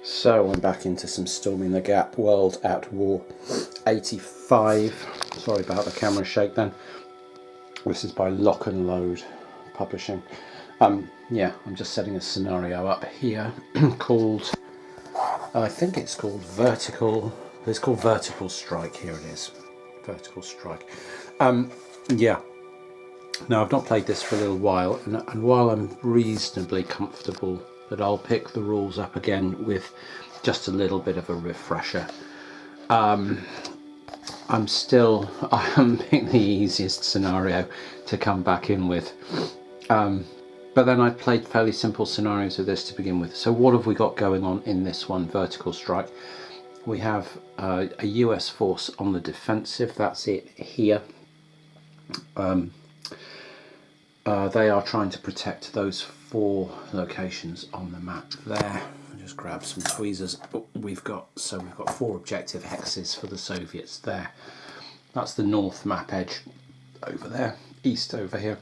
So I'm back into some Storming the Gap World at War 85. Sorry about the camera shake then. This is by Lock and Load Publishing. Yeah, I'm just setting a scenario up here called, I think it's called Vertical. It's called Vertical Strike. Here it is, Vertical Strike. Yeah. Now I've not played this for a little while, and while I'm reasonably comfortable that I'll pick the rules up again with just a little bit of a refresher, I haven't picked the easiest scenario to come back in with. But then I played fairly simple scenarios of this to begin with. So what have we got going on in this one, Vertical Strike? We have a US force on the defensive, that's it here. They are trying to protect those 4 locations on the map there. I'll just grab some tweezers. We've got 4 objective hexes for the Soviets there. That's the north map edge over there, east over here,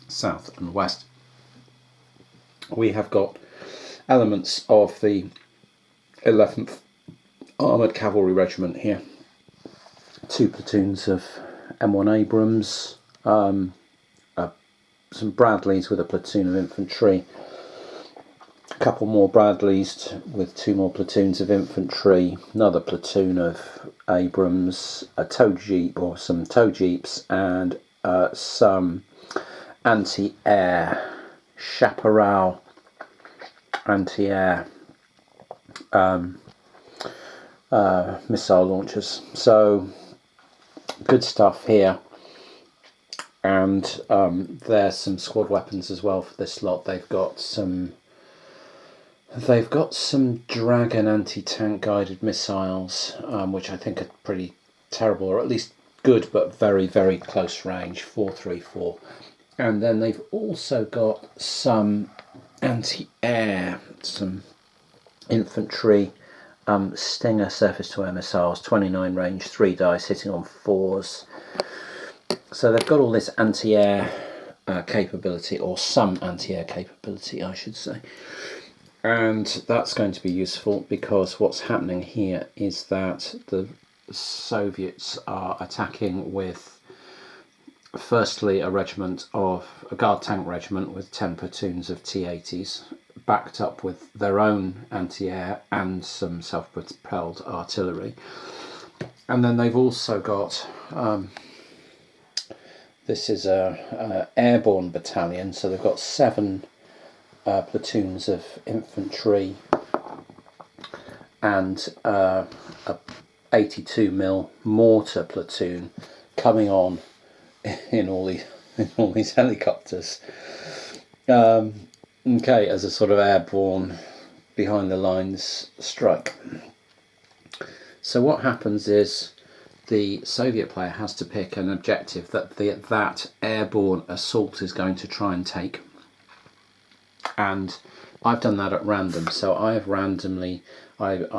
south and west. We have got elements of the 11th Armoured Cavalry Regiment here. 2 platoons of M1 Abrams, some Bradleys with a platoon of infantry, a couple more Bradleys with 2 more platoons of infantry, another platoon of Abrams, a tow jeep or some tow jeeps, and some anti-air chaparral anti-air missile launchers. So good stuff here. And there's some squad weapons as well for this lot. They've got some Dragon anti-tank guided missiles, which I think are pretty terrible, or at least good but very, very close range, 434. And then they've also got some anti-air, some infantry Stinger surface-to-air missiles, 29 range, 3 dice, hitting on 4s. So they've got all this anti-air capability, or some anti-air capability I should say, and that's going to be useful because what's happening here is that the Soviets are attacking with firstly a guard tank regiment with 10 platoons of T-80s, backed up with their own anti-air and some self-propelled artillery. And then they've also got this is a Airborne battalion, so they've got 7 platoons of infantry and a 82mm mortar platoon coming on in all these helicopters. Okay, as a sort of airborne behind the lines strike. So what happens is the Soviet player has to pick an objective that that airborne assault is going to try and take. And I've done that at random. So I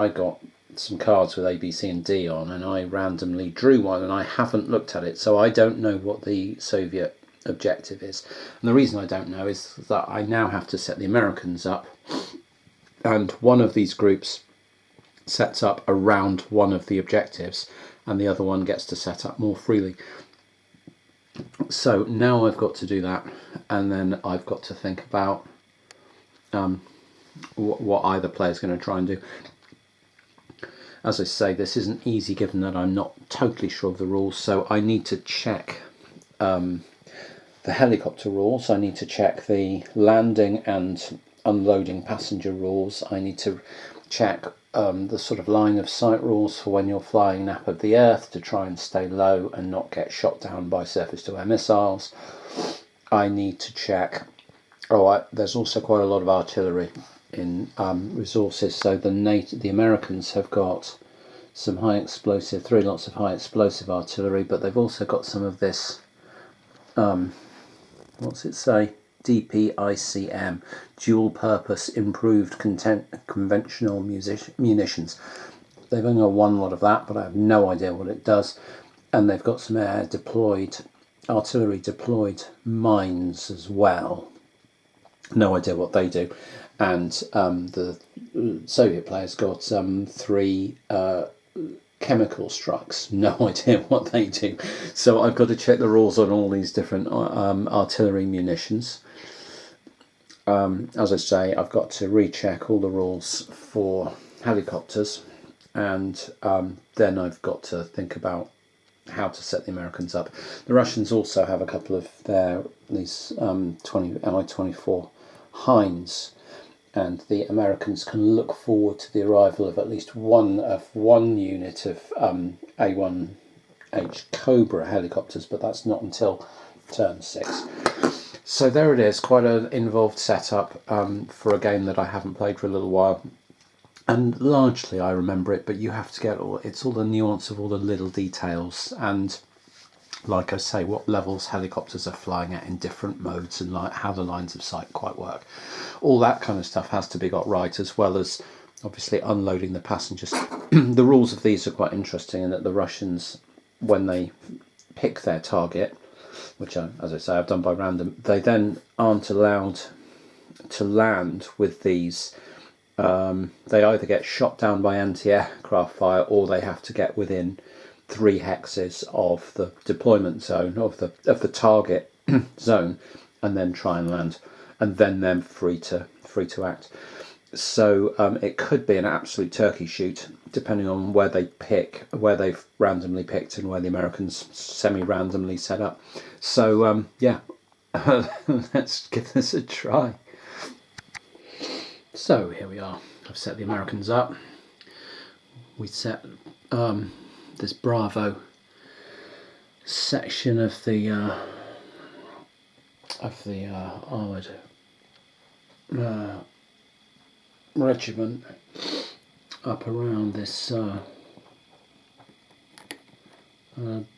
got some cards with A, B, C and D on, and I randomly drew one, and I haven't looked at it. So I don't know what the Soviet objective is. And the reason I don't know is that I now have to set the Americans up. And one of these groups sets up around one of the objectives, and the other one gets to set up more freely. So now I've got to do that, and then I've got to think about what either player is going to try and do. As I say, this isn't easy given that I'm not totally sure of the rules, so I need to check the helicopter rules, I need to check the landing and unloading passenger rules, I need to check the sort of line of sight rules for when you're flying nap of the earth to try and stay low and not get shot down by surface-to-air missiles. I need to check, there's also quite a lot of artillery in resources, so the Americans have got some 3 lots of high explosive artillery, but they've also got some of this, what's it say? DPICM, dual purpose improved conventional munitions. They've only got 1 lot of that, but I have no idea what it does. And they've got some artillery deployed mines as well. No idea what they do. and the Soviet players got 3 chemical strikes. No idea what they do. So I've got to check the rules on all these different artillery munitions. As I say, I've got to recheck all the rules for helicopters, and then I've got to think about how to set the Americans up. The Russians also have a couple of these Mi-24 Hinds, and the Americans can look forward to the arrival of at least one unit of A1H Cobra helicopters, but that's not until turn 6. So there it is, quite an involved setup for a game that I haven't played for a little while. And largely I remember it, but you have to get it's all the nuance of all the little details, and like I say, what levels helicopters are flying at in different modes, and like how the lines of sight quite work. All that kind of stuff has to be got right, as well as obviously unloading the passengers. The rules of these are quite interesting in that the Russians, when they pick their target, which as I say I've done by random, they then aren't allowed to land with these. They either get shot down by anti-aircraft fire, or they have to get within 3 hexes of the deployment zone, of the target zone, and then try and land, and then they're free to act. So it could be an absolute turkey shoot, depending on where they've randomly picked, and where the Americans semi-randomly set up. So yeah, let's give this a try. So here we are. I've set the Americans up. We set this Bravo section of the Armoured Regiment up around this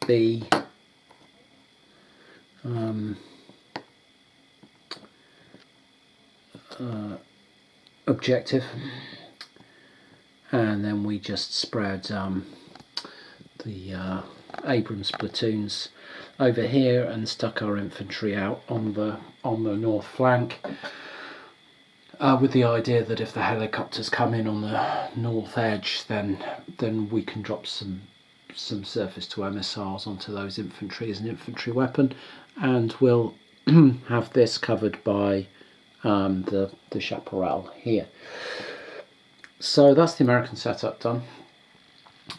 B objective, and then we just spread the Abrams platoons over here and stuck our infantry out on the north flank, with the idea that if the helicopters come in on the north edge, then we can drop some surface-to-air missiles onto those infantry as an infantry weapon, and we'll have this covered by the chaparral here. So that's the American setup done.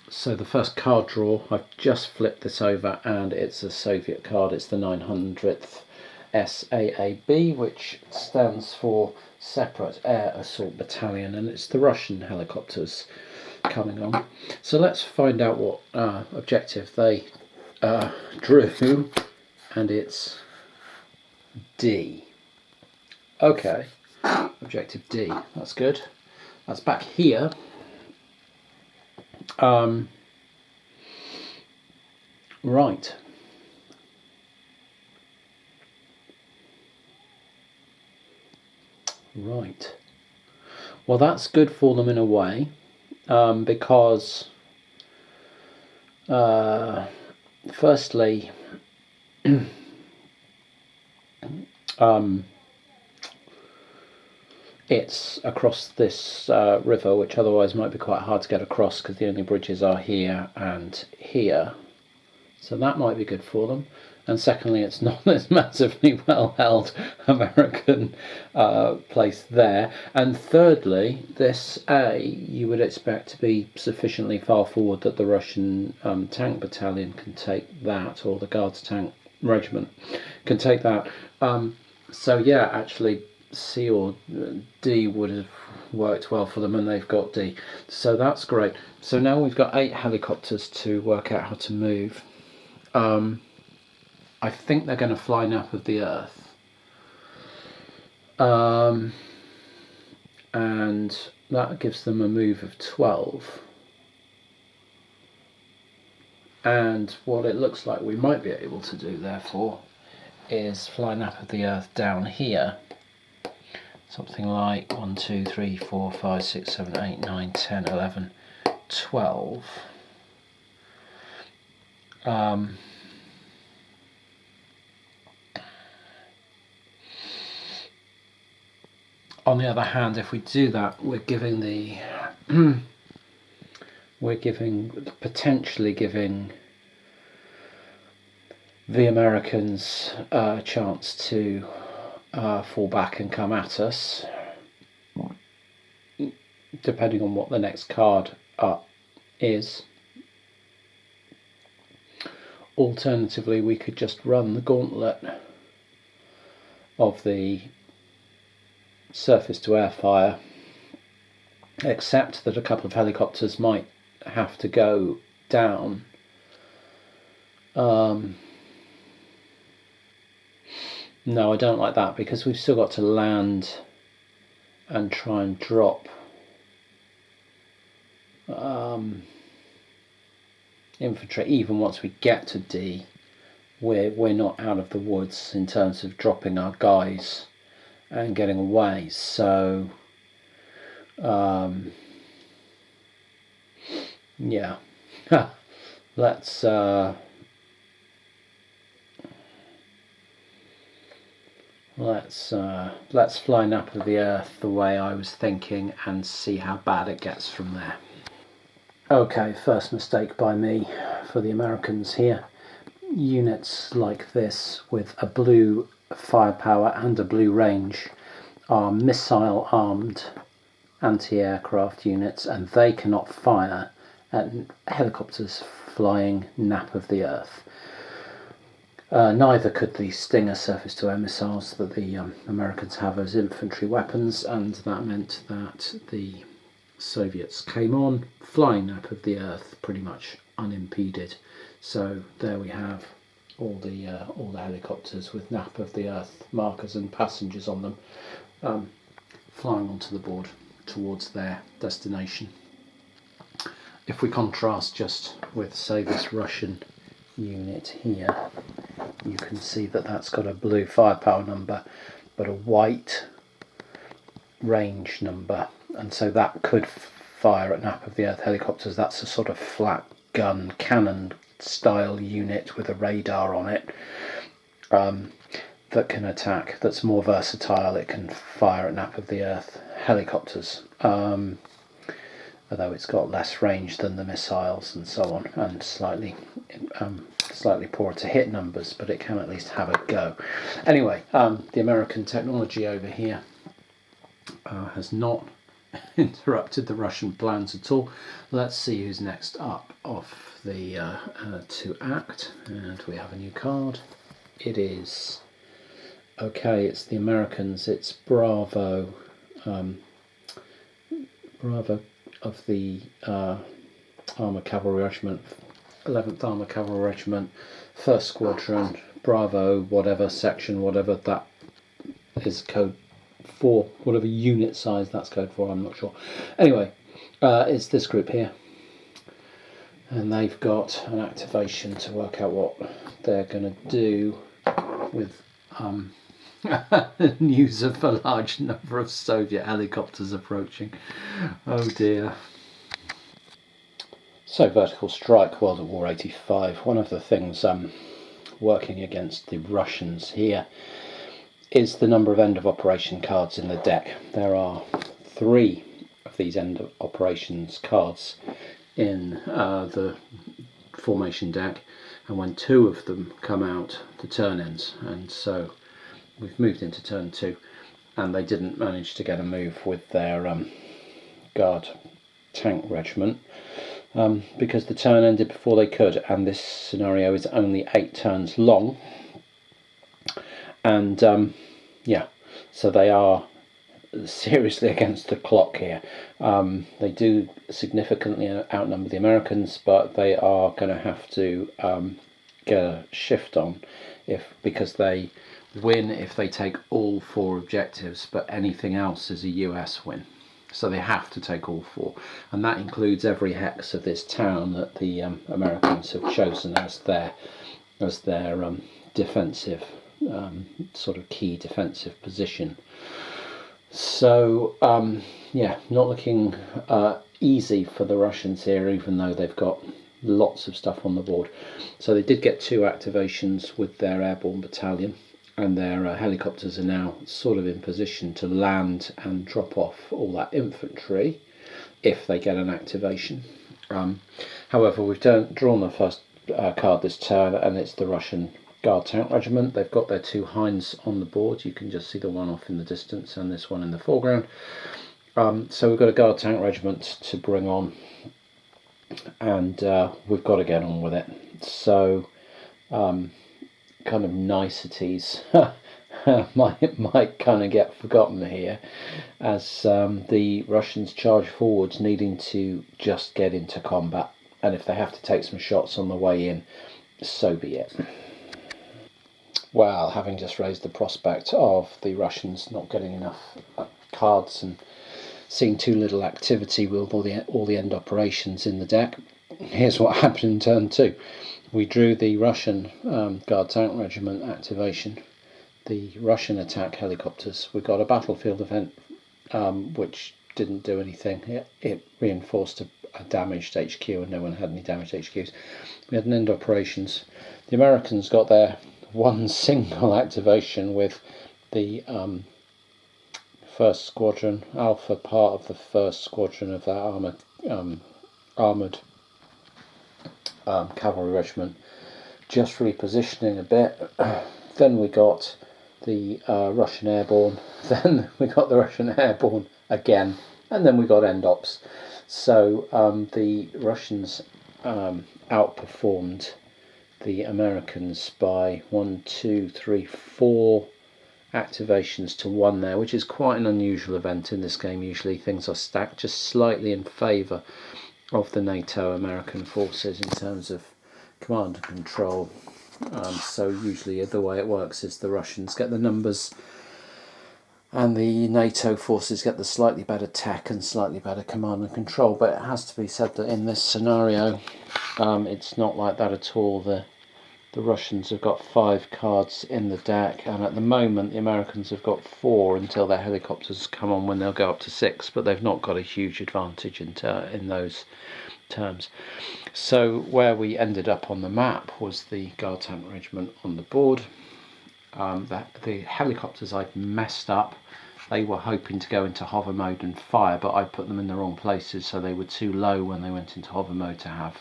So the first card draw, I've just flipped this over, and it's a Soviet card. It's the 900th SAAB, which stands for Separate Air Assault Battalion, and it's the Russian helicopters coming on. So let's find out what objective they drew, and it's D. Okay, objective D, that's good. That's back here. Right. Right. Well, that's good for them in a way, because firstly, it's across this river, which otherwise might be quite hard to get across because the only bridges are here and here. So that might be good for them. And secondly, it's not this massively well-held American place there. And thirdly, this A, you would expect to be sufficiently far forward that the Russian tank battalion can take that, or the Guards tank regiment can take that. So yeah, actually C or D would have worked well for them, and they've got D. So that's great. So now we've got 8 helicopters to work out how to move. I think they're going to fly nap of the Earth. And that gives them a move of 12. And what it looks like we might be able to do, therefore, is fly nap of the Earth down here. Something like 1, 2, 3, 4, 5, 6, 7, 8, 9, 10, 11, 12. on the other hand, if we do that, we're giving the potentially giving the Americans a chance to fall back and come at us, depending on what the next card up is. Alternatively, we could just run the gauntlet of the surface-to-air fire, except that a couple of helicopters might have to go down. No, I don't like that, because we've still got to land and try and drop infantry. Even once we get to D, we're not out of the woods in terms of dropping our guys and getting away. So yeah, let's fly nap of the earth the way I was thinking and see how bad it gets from there. Okay, first mistake by me for the Americans here. Units like this with a blue firepower and a blue range are missile armed anti-aircraft units, and they cannot fire at helicopters flying nap of the earth. Neither could the Stinger surface-to-air missiles that the Americans have as infantry weapons, and that meant that the Soviets came on flying nap of the earth pretty much unimpeded. So there we have all the helicopters with nap of the earth markers and passengers on them, flying onto the board towards their destination. If we contrast just with, say, this Russian unit here, you can see that that's got a blue firepower number but a white range number, and so that could fire at nap of the earth helicopters. That's a sort of flat gun cannon style unit with a radar on it, that can attack, that's more versatile. It can fire at nap of the earth helicopters, although it's got less range than the missiles and so on, and slightly poorer to hit numbers, but it can at least have a go. Anyway, the American technology over here has not interrupted the Russian plans at all. Let's see who's next up off the to act, and we have a new card. It is okay. It's the Americans. It's Bravo. Bravo of the Armoured Cavalry Regiment, 11th Armoured Cavalry Regiment, 1st Squadron, Bravo, whatever section, whatever that is code for, whatever unit size that's code for, I'm not sure. Anyway, it's this group here, and they've got an activation to work out what they're going to do with news of a large number of Soviet helicopters approaching. Oh dear. So, vertical strike, World at War 85. One of the things working against the Russians here is the number of end of operation cards in the deck. There are 3 of these end of operations cards in the formation deck, and when 2 of them come out, the turn ends, and so we've moved into turn 2, and they didn't manage to get a move with their guard tank regiment, because the turn ended before they could, and this scenario is only 8 turns long, and yeah, so they are seriously against the clock here. They do significantly outnumber the Americans, but they are going to have to get a shift on because they win if they take all 4 objectives, but anything else is a US win. So they have to take all 4, and that includes every hex of this town that the Americans have chosen as their defensive sort of key defensive position. So yeah, not looking easy for the Russians here, even though they've got lots of stuff on the board. So they did get 2 activations with their airborne battalion, and their helicopters are now sort of in position to land and drop off all that infantry if they get an activation. However, we've drawn the first card this turn, and it's the Russian Guard Tank Regiment. They've got their two hinds on the board. You can just see the one off in the distance and this one in the foreground. So we've got a Guard Tank Regiment to bring on, and we've got to get on with it. So kind of niceties might kind of get forgotten here, as the Russians charge forwards, needing to just get into combat, and if they have to take some shots on the way in, so be it. Well, having just raised the prospect of the Russians not getting enough cards and seeing too little activity with all the end operations in the deck, here's what happened in turn 2. We drew the Russian Guard Tank Regiment activation, the Russian attack helicopters. We got a battlefield event which didn't do anything. It reinforced a damaged HQ, and no one had any damaged HQs. We had an end operations. The Americans got their one single activation with the first squadron, Alpha part of the first squadron of that armoured cavalry regiment, just repositioning a bit. Then we got the Russian Airborne, then we got the Russian Airborne again, and then we got end ops. So the Russians outperformed the Americans by 1, 2, 3, 4 activations to 1 there, which is quite an unusual event in this game. Usually things are stacked just slightly in favour of the NATO American forces in terms of command and control. So usually the way it works is the Russians get the numbers and the NATO forces get the slightly better tech and slightly better command and control. But it has to be said that in this scenario it's not like that at all. The Russians have got 5 cards in the deck, and at the moment the Americans have got 4 until their helicopters come on, when they'll go up to 6, but they've not got a huge advantage in those terms. So where we ended up on the map was the Guard Tank Regiment on the board. The helicopters I'd messed up. They were hoping to go into hover mode and fire, but I put them in the wrong places, so they were too low when they went into hover mode to have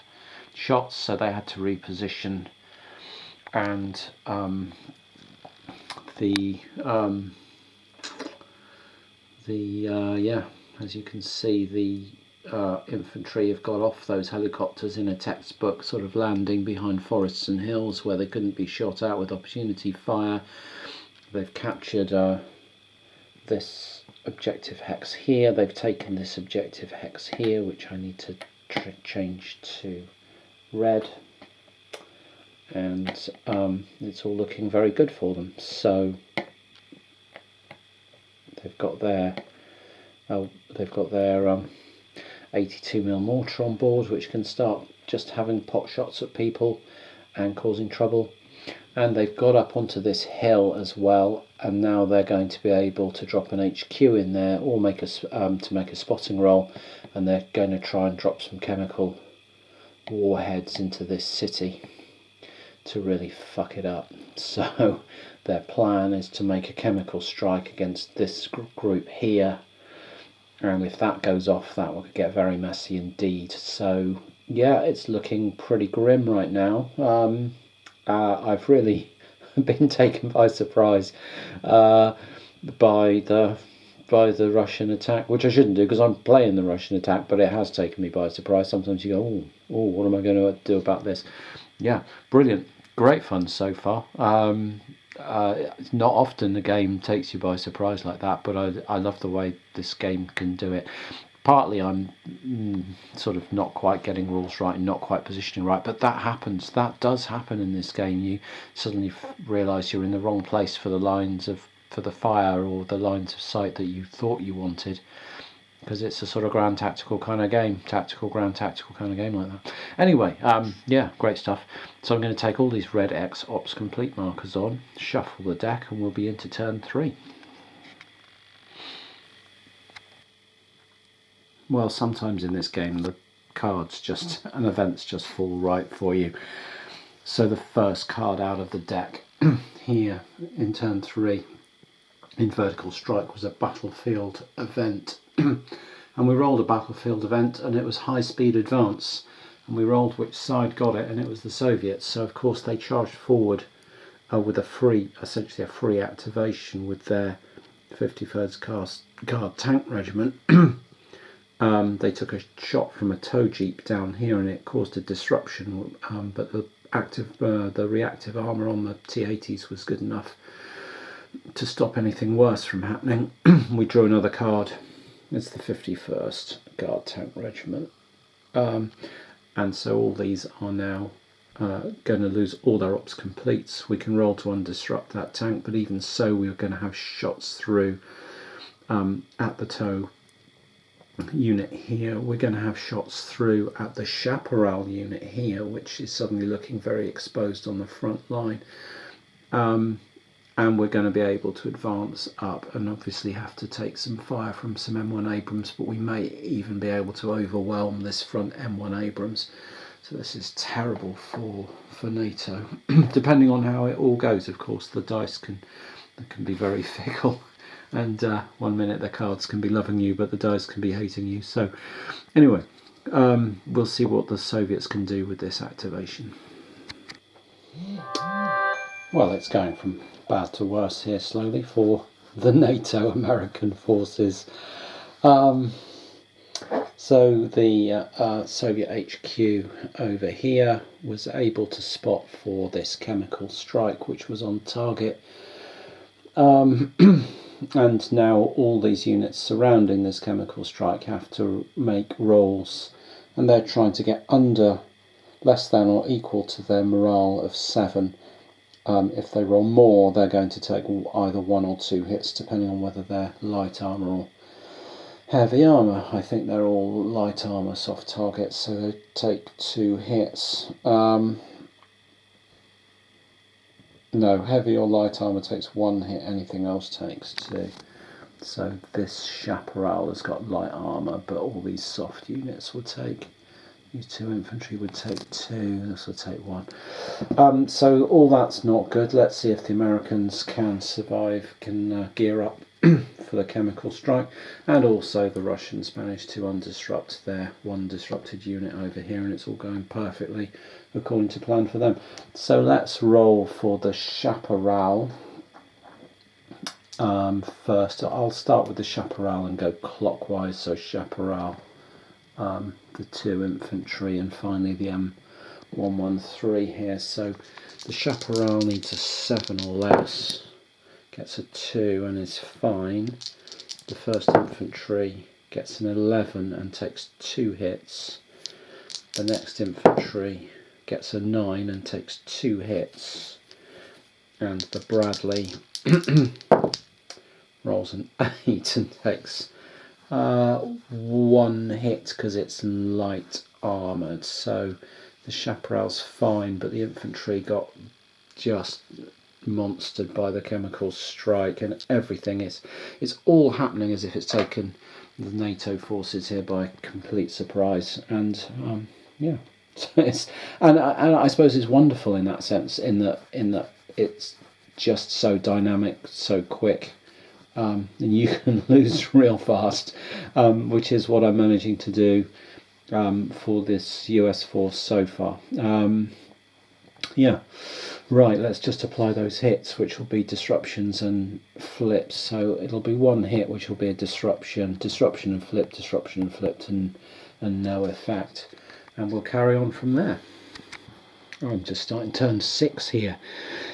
shots, so they had to reposition. And as you can see, the infantry have got off those helicopters in a textbook sort of landing behind forests and hills where they couldn't be shot out with opportunity fire. They've captured this objective hex here. They've taken this objective hex here, which I need to change to red. And it's all looking very good for them. So they've got their 82mm mortar on board, which can start just having pot shots at people and causing trouble. And they've got up onto this hill as well, and now they're going to be able to drop an HQ in there, or make a spotting roll, and they're going to try and drop some chemical warheads into this city to really fuck it up. So their plan is to make a chemical strike against this group here, and if that goes off, that will get very messy indeed. So yeah, it's looking pretty grim right now. I've really been taken by surprise by the Russian attack, which I shouldn't do because I'm playing the Russian attack, but it has taken me by surprise. Sometimes you go, oh, what am I going to do about this? Yeah, brilliant, great fun so far. It's not often a game takes you by surprise like that, but I love the way this game can do it. Partly I'm sort of not quite getting rules right and not quite positioning right, but that happens. That does happen in this game. You suddenly realise you're in the wrong place for the fire or the lines of sight that you thought you wanted, because it's a sort of ground tactical kind of game, ground tactical kind of game like that. Anyway, yeah, great stuff. So I'm going to take all these red X Ops Complete markers on, shuffle the deck, and we'll be into turn 3. Well, sometimes in this game the cards and events just fall right for you. So the first card out of the deck here in turn 3 in vertical strike was a battlefield event. And we rolled a battlefield event, and it was high speed advance, and we rolled which side got it, and it was the Soviets. So of course they charged forward with essentially a free activation with their 53rd Guard Tank Regiment. They took a shot from a tow jeep down here, and it caused a disruption, but the reactive armour on the T-80s was good enough to stop anything worse from happening. We drew another card. It's the 51st Guard Tank Regiment. And so all these are now going to lose all their ops completes. We can roll to undisrupt that tank, but even so we're going to have shots through at the tow unit here. We're going to have shots through at the chaparral unit here, which is suddenly looking very exposed on the front line. And we're going to be able to advance up and obviously have to take some fire from some M1 Abrams, but we may even be able to overwhelm this front M1 Abrams. So this is terrible for NATO. Depending on how it all goes, of course, the dice can be very fickle, and 1 minute the cards can be loving you, but the dice can be hating you. So anyway, we'll see what the Soviets can do with this activation. Well, it's going from bad to worse here slowly for the NATO American forces. So the Soviet HQ over here was able to spot for this chemical strike, which was on target. And now all these units surrounding this chemical strike have to make rolls, and they're trying to get under less than or equal to their morale of 7. If they roll more, they're going to take either 1 or 2 hits, depending on whether they're light armour or heavy armour. I think they're all light armour soft targets, so they take 2 hits. No, heavy or light armour takes 1 hit, anything else takes 2. So this chaparral has got light armour, but all these soft units will take... These 2 infantry would take 2, this will take 1. So all that's not good. Let's see if the Americans can survive, can gear up for the chemical strike. And also the Russians managed to undisrupt their 1 disrupted unit over here, and it's all going perfectly according to plan for them. So let's roll for the chaparral. First, I'll start with the chaparral and go clockwise. So chaparral, the 2 infantry, and finally the M113 here. So the chaparral needs a 7 or less, gets a 2 and is fine. The 1st infantry gets an 11 and takes 2 hits. The next infantry gets a 9 and takes 2 hits. And the Bradley rolls an 8 and takes 1 hit because it's light armoured. So the chaparral's fine, but the infantry got just monstered by the chemical strike, and everything it's all happening as if it's taken the NATO forces here by complete surprise. And yeah, and I suppose it's wonderful in that sense, in that it's just so dynamic, so quick. And you can lose real fast, which is what I'm managing to do for this US force so far. Yeah, right, let's just apply those hits, which will be disruptions and flips. So it'll be 1 hit, which will be a disruption and flip, disruption and flipped, and no effect. And we'll carry on from there. I'm just starting turn 6 here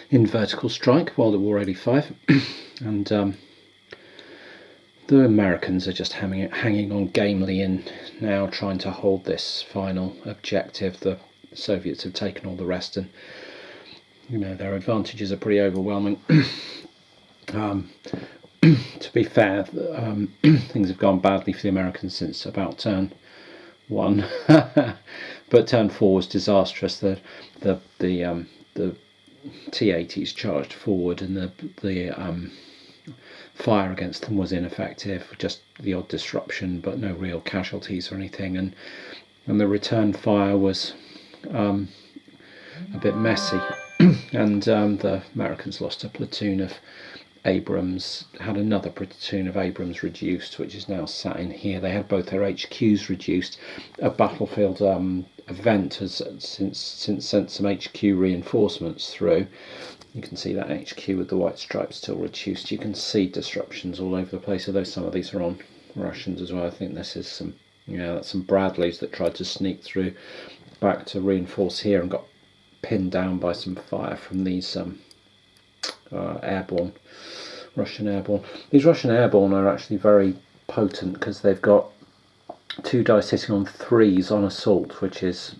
in vertical strike, World at War 85. And the Americans are just hanging on gamely in now, trying to hold this final objective. The Soviets have taken all the rest, and you know their advantages are pretty overwhelming. To be fair, things have gone badly for the Americans since about turn 1, but turn 4 was disastrous. The T-80s charged forward, and the fire against them was ineffective, just the odd disruption, but no real casualties or anything. And the return fire was a bit messy. and the Americans lost a platoon of Abrams, had another platoon of Abrams reduced, which is now sat in here. They had both their HQs reduced. A battlefield event has since sent some HQ reinforcements through. You can see that HQ with the white stripes still reduced. You can see disruptions all over the place, although some of these are on Russians as well. I think this is some, that's some Bradleys that tried to sneak through back to reinforce here and got pinned down by some fire from these airborne, Russian airborne. These Russian airborne are actually very potent because they've got 2 dice hitting on 3s on assault, which is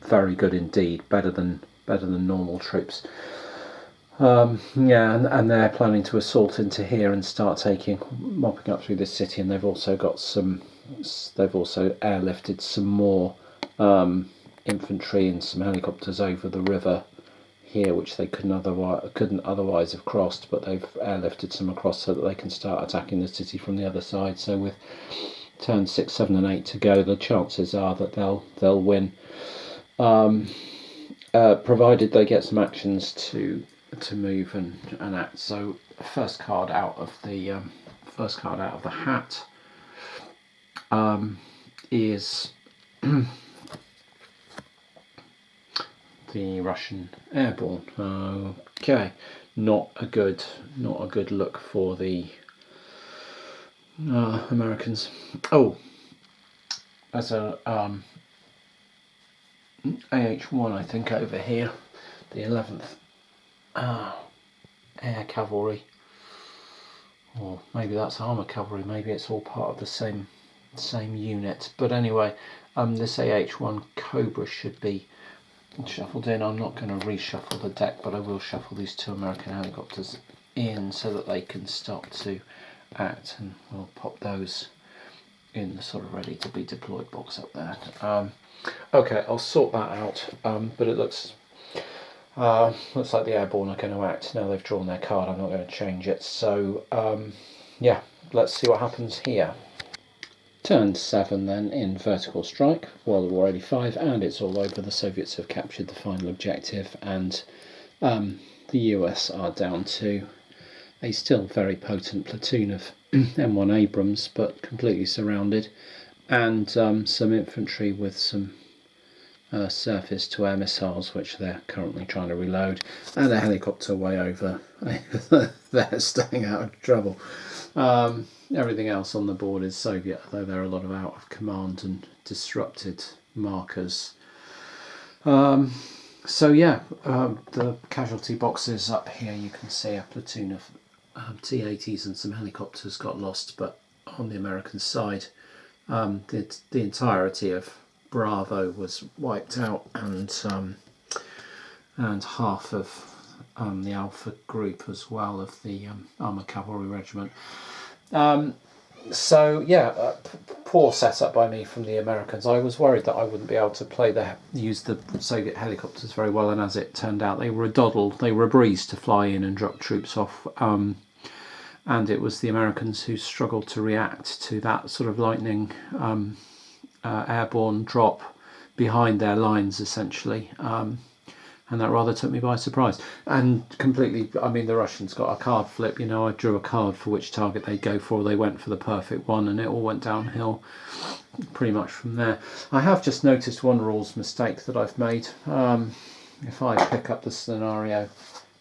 very good indeed, better than normal troops. And they're planning to assault into here and start mopping up through this city, and they've also airlifted some more infantry and some helicopters over the river here, which they couldn't otherwise have crossed, but they've airlifted some across so that they can start attacking the city from the other side. So with turns 6, 7 and 8 to go, the chances are that they'll win, provided they get some actions to move and act. So first card out of the hat is the Russian airborne. Okay, not a good look for the Americans. Oh, as a AH1, I think, over here, the 11th Air Cavalry, or maybe that's Armoured Cavalry. Maybe it's all part of the same unit. But anyway, this AH1 Cobra should be shuffled in. I'm not going to reshuffle the deck, but I will shuffle these 2 American helicopters in so that they can start to act, and we'll pop those in the sort of ready to be deployed box up there. Okay, I'll sort that out, but it looks like the airborne are going to act. Now they've drawn their card, I'm not going to change it. So yeah, let's see what happens here. Turn 7 then in vertical strike, World War 85, and it's all over. The Soviets have captured the final objective, and the US are down to a still very potent platoon of M1 Abrams, but completely surrounded, and some infantry with some surface-to-air missiles, which they're currently trying to reload, and a helicopter way over there, staying out of trouble. Everything else on the board is Soviet, though there are a lot of out of command and disrupted markers. So yeah, the casualty boxes up here, you can see a platoon of T-80s and some helicopters got lost, but on the American side, the entirety of Bravo was wiped out, and half of the Alpha group as well of the Armoured Cavalry Regiment. So yeah, poor setup by me from the Americans. I was worried that I wouldn't be able to use the Soviet helicopters very well, and as it turned out, they were a doddle. They were a breeze to fly in and drop troops off, and it was the Americans who struggled to react to that sort of lightning airborne drop behind their lines, essentially. And that rather took me by surprise. And completely, I mean, the Russians got a card flip. I drew a card for which target they'd go for. They went for the perfect one, and it all went downhill pretty much from there. I have just noticed one rules mistake that I've made. If I pick up the scenario,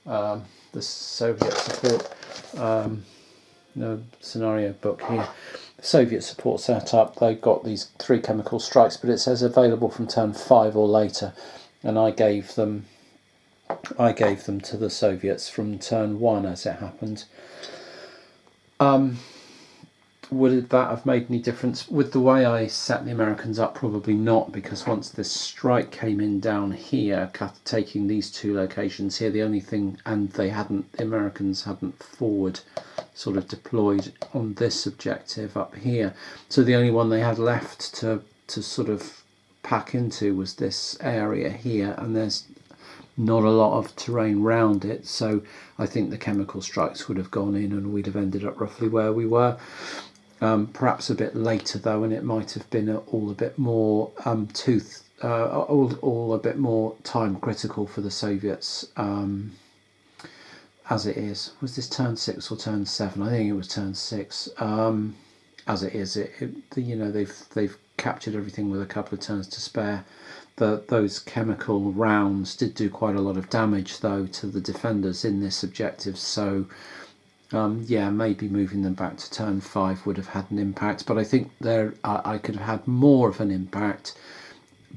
the Soviet support, the scenario book here, the Soviet support setup, they've got these 3 chemical strikes, but it says available from turn 5 or later, and I gave them to the Soviets from turn 1, as it happened. Would that have made any difference with the way I set the Americans up? Probably not, because once this strike came in down here, taking these 2 locations here, the only thing, and the Americans hadn't forward sort of deployed on this objective up here, so the only one they had left to sort of pack into was this area here, and there's not a lot of terrain round it, so I think the chemical strikes would have gone in and we'd have ended up roughly where we were. Perhaps a bit later though, and it might have been all a bit more all a bit more time critical for the Soviets. As it is, was this turn 6 or turn 7? I think it was turn 6. As it is, they've captured everything with a couple of turns to spare. Those chemical rounds did do quite a lot of damage, though, to the defenders in this objective. So, yeah, maybe moving them back to turn 5 would have had an impact. But I think I could have had more of an impact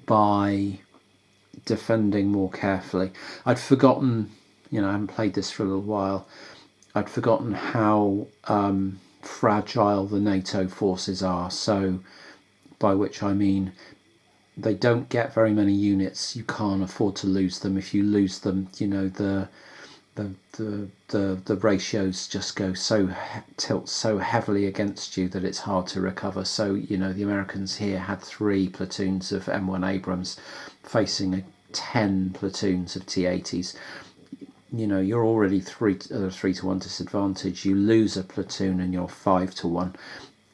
by defending more carefully. I'd forgotten. I haven't played this for a little while. I'd forgotten how fragile the NATO forces are. So, by which I mean, they don't get very many units. You can't afford to lose them. If you lose them, the ratios just tilt so heavily against you that it's hard to recover. So, the Americans here had 3 platoons of M1 Abrams facing 10 platoons of T-80s. You're already 3 to 1 disadvantage. You lose a platoon and you're 5 to 1,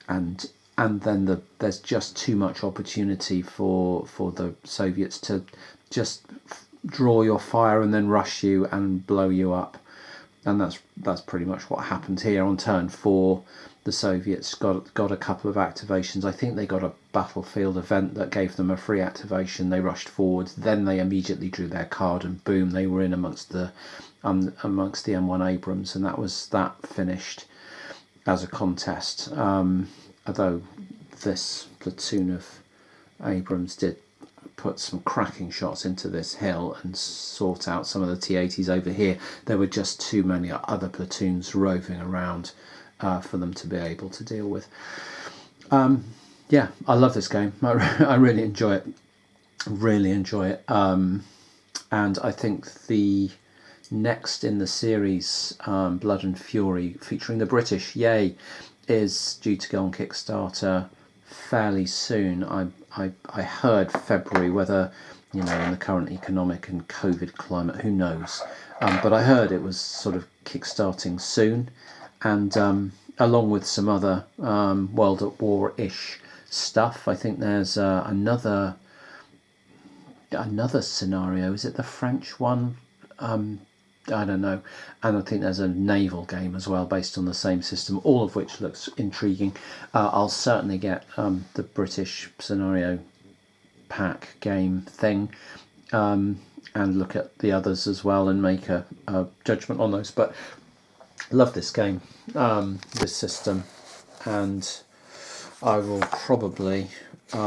and then there's just too much opportunity for the Soviets to just draw your fire and then rush you and blow you up. And that's pretty much what happened here. On turn 4, the Soviets got a couple of activations. I think they got a battlefield event that gave them a free activation. They rushed forward, then they immediately drew their card, and boom, they were in amongst the M1 Abrams, and that finished as a contest. Although this platoon of Abrams did put some cracking shots into this hill and sort out some of the T-80s over here. There were just too many other platoons roving around for them to be able to deal with. Yeah, I love this game. I really enjoy it. And I think the next in the series, Blood and Fury, featuring the British, is due to go on Kickstarter fairly soon. I heard February, whether in the current economic and COVID climate, who knows, but I heard it was sort of kickstarting soon, and along with some other World at War-ish stuff. I think there's another scenario. Is it the French one? I don't know. And I think there's a naval game as well based on the same system, all of which looks intriguing. I'll certainly get the British scenario pack game thing and look at the others as well and make a judgment on those. But I love this game, this system, and I will probably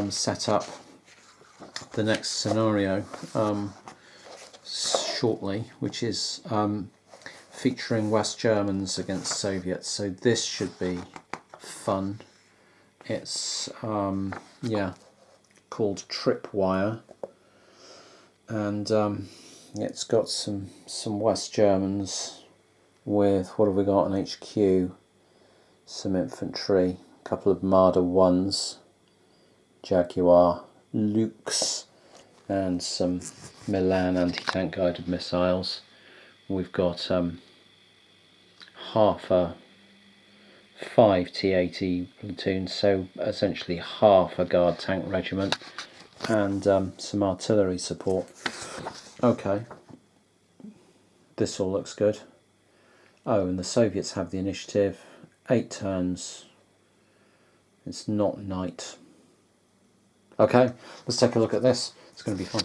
set up the next scenario shortly, which is featuring West Germans against Soviets. So this should be fun. It's called Tripwire, and it's got some West Germans with, what have we got on HQ? Some infantry, a couple of Marder 1s, Jaguar Lukes, and some Milan anti-tank guided missiles. We've got half a 5 T-80 platoons, so essentially half a guard tank regiment, and some artillery support. Okay, this all looks good. Oh, and the Soviets have the initiative, 8 turns. It's not night. Okay, let's take a look at this. It's going to be fun.